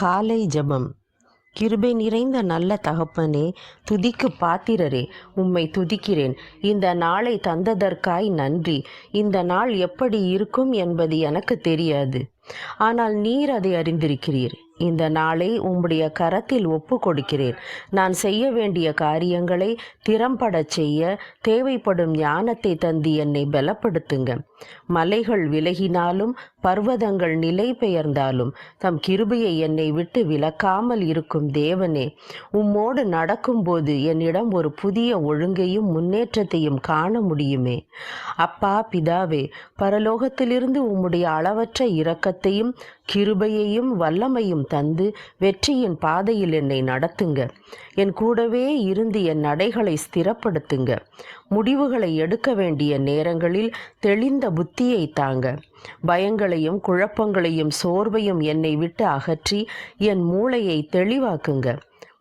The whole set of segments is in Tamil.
காலை ஜெபம். கிருபை நிறைந்த நல்ல தகப்பனே, துதிக்கு பாத்திரரே, உம்மை துதிக்கிறேன். இந்த நாளை தந்ததற்காய் நன்றி. இந்த நாள் எப்படி இருக்கும் என்பது எனக்கு தெரியாது, ஆனால் நீர் அதை அறிந்திருக்கிறீர். இந்த நாளை உம்முடைய கரத்தில் ஒப்பு கொடுக்கிறேன். நான் செய்ய வேண்டிய காரியங்களை திறம்படச் செய்ய தேவைப்படும் ஞானத்தை தந்து என்னை பலப்படுத்துங்க. மலைகள் விலகினாலும் பர்வதங்கள் நிலை பெயர்ந்தாலும் தம் கிருபையை என்னை விட்டு விலக்காமல் இருக்கும் தேவனே, உம்மோடு நடக்கும்போது என்னிடம் ஒரு புதிய ஒழுங்கையும் முன்னேற்றத்தையும் காண முடியுமே. அப்பா பிதாவே, பரலோகத்திலிருந்து உம்முடைய அளவற்ற இரக்கத்தையும் கிருபையையும் வல்லமையும் தந்து வெற்றியின் பாதையில் என்னை நடத்துங்க. என் கூடவே இருந்து என் நடைகளை ஸ்திரப்படுத்துங்க. முடிவுகளை எடுக்க வேண்டிய நேரங்களில் தெளிந்த புத்தியை தாங்க. பயங்களையும் குழப்பங்களையும் சோர்வையும் என்னை விட்டு அகற்றி என் மூளையை தெளிவாக்குங்க.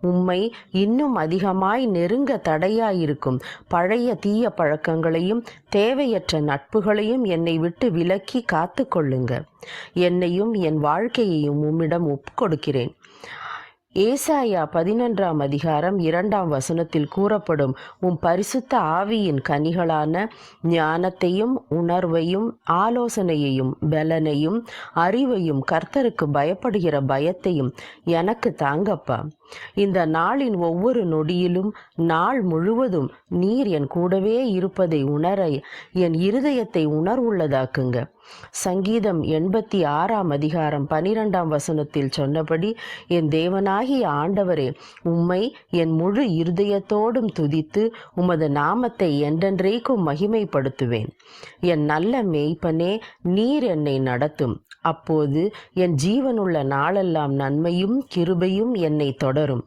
உம்மை இன்னும் அதிகமாய் நெருங்க தடையாயிருக்கும் பழைய தீய பழக்கங்களையும் தேவையற்ற நட்புகளையும் என்னை விட்டு விலக்கி காத்து கொள்ளுங்க. என்னையும் என் வாழ்க்கையையும் உம்மிடம் ஒப்புக்கொடுக்கிறேன். ஏசாயா 11ஆம் அதிகாரம் 2ஆம் வசனத்தில் கூறப்படும் உம் பரிசுத்த ஆவியின் கனிகளான ஞானத்தையும் உணர்வையும் ஆலோசனையையும் பலனையும் அறிவையும் கர்த்தருக்கு பயப்படுகிற பயத்தையும் எனக்கு தாங்கப்பா. இந்த நாளின் ஒவ்வொரு நொடியிலும் நாள் முழுவதும் நீர் என் கூடவே இருப்பதை உணர என் இருதயத்தை உணர்வுள்ளதாக்குங்க. சங்கீதம் 86ஆம் அதிகாரம் 12ஆம் வசனத்தில் சொன்னபடி, என் தேவனாகிய ஆண்டவரே, உம்மை என் முழு இருதயத்தோடும் துதித்து உமது நாமத்தை என்றென்றைக்கும் மகிமைப்படுத்துவேன். என் நல்ல மேய்ப்பனே, நீர் என்னை நடத்தும். அப்போது என் ஜீவனுள்ள நாளெல்லாம் நன்மையும் கிருபையும் என்னை தொடரும்.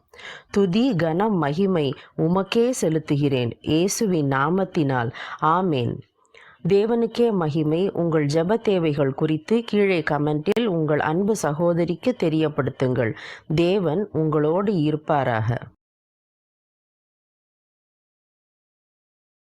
துதி கனம் மகிமை உமக்கே செலுத்துகிறேன், இயேசுவின் நாமத்தினால். ஆமேன். தேவனுக்கே மகிமை. உங்கள் ஜெப தேவைகள் குறித்து கீழே கமெண்டில் உங்கள் அன்பு சகோதரிக்கு தெரியப்படுத்துங்கள். தேவன் உங்களோடு இருப்பாராக.